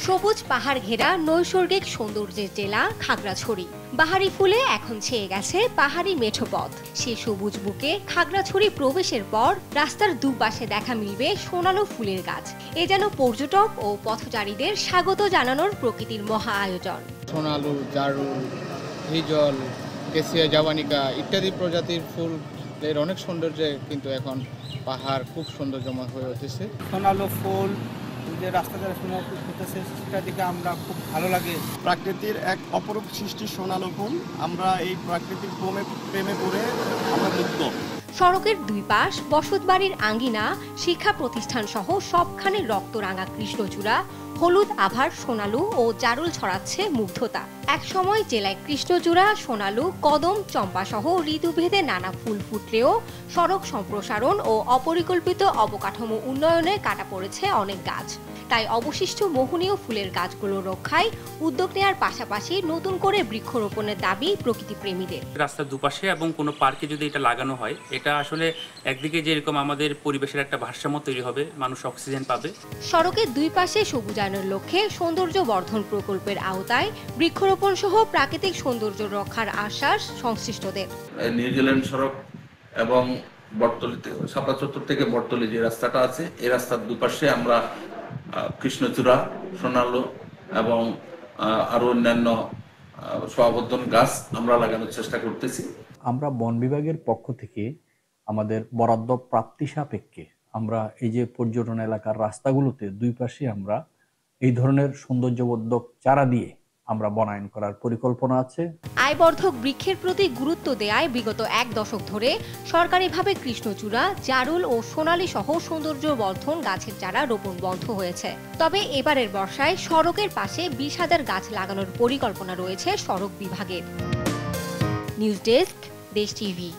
সবুজ পাহাড় ঘেরা নৈসর্গিক সৌন্দর্যের জেলা খাগড়াছড়ি। বাহারি ফুলে এখন ছেয়ে গেছে পাহাড়ি মেঠো পথ। সে সবুজ বুকে খাগড়াছড়ি প্রবেশের পর রাস্তার দুপাশে দেখা মিলবে সোনালো ফুলের গাছ। এ যেন পর্যটক ও পথচারীদের স্বাগত জানানোর প্রকৃতির মহা আয়োজন। সোনালু, জারুল, হিজল, কেসিয়া জাবানিকা ইত্যাদি প্রজাতির ফুলের অনেক সৌন্দর্যে কিন্তু এখন পাহাড় খুব সৌন্দর্যময় হয়ে উঠেছে। সোনালো ফুল যে রাস্তা দ্বারা সোনালো ফুল ফুটেছে সেটা দেখে আমরা খুব ভালো লাগে। প্রাকৃতির এক অপরূপ সৃষ্টি সোনালো ফুল, আমরা এই প্রাকৃতিক প্রেমে পড়ে আমরা মুগ্ধ। সড়কের দুই পাশ, বসতবাড়ির আঙ্গিনা, শিক্ষা প্রতিষ্ঠান সহ সবখানে রক্তরাঙা কৃষ্ণচূড়া, হলুদ আভার সোনালু ও জারুল ছড়াচ্ছে মুগ্ধতা। এক সময় জেলায় কৃষ্ণচূড়া, সোনালু, কদম, চম্পা সহ ঋতুভেদে নানা ফুল ফুটলেও সড়ক সম্প্রসারণ ও অপরিকল্পিত অবকাঠামো উন্নয়নে কাটা পড়েছে অনেক গাছ। তাই অবশিষ্ট মোহনীয় ফুলের গাছগুলো রক্ষায় উদ্যোগ নেওয়ার পাশাপাশি নতুন করে বৃক্ষরোপণের দাবি প্রকৃতিপ্রেমীদের। রাস্তার দুপাশে এবং কোনো পার্কে যদি এটা লাগানো হয়, এটা আসলে একদিকে যেরকম আমাদের পরিবেশের একটা ভারসাম্য তৈরি হবে, মানুষ অক্সিজেন পাবে। সড়কের দুই পাশে সবুজায়নের লক্ষ্যে সৌন্দর্য বর্ধন প্রকল্পের আওতায় বৃক্ষরোপণ সহ প্রাকৃতিক সৌন্দর্য রক্ষার আশ্বাস সংশ্লিষ্টদের। নিউজিল্যান্ড সড়ক এবং বটতলিতে শাপলা চত্বর থেকে বটতলি যে রাস্তাটা আছে, এই রাস্তার দুপাশে আমরা কৃষ্ণচূড়া, সোনালু এবং আরো অন্যান্য সমাবর্ধন গাছ আমরা লাগানোর চেষ্টা করতেছি। আমরা বন বিভাগের পক্ষ থেকে আমাদের বরাদ্দ প্রাপ্তি সাপেক্ষে আমরা এই যে পর্যটন এলাকার রাস্তাগুলোতে দুই পাশে আমরা এই ধরনের সৌন্দর্যবর্ধক চারা দিয়ে আমরা বনায়ন করার পরিকল্পনা আছে। আয়বর্ধক বৃক্ষের প্রতি গুরুত্ব দেয়ায় বিগত এক দশক ধরে সরকারিভাবে কৃষ্ণচূড়া, জারুল ও সোনালী সহ সৌন্দর্য বর্ধন গাছের চারা রোপণ বন্ধ হয়েছে। তবে এবারের বর্ষায় সড়কের পাশে 20,000 গাছ লাগানোর পরিকল্পনা রয়েছে সড়ক বিভাগের। নিউজ ডেস্ক, দেশ টিভি।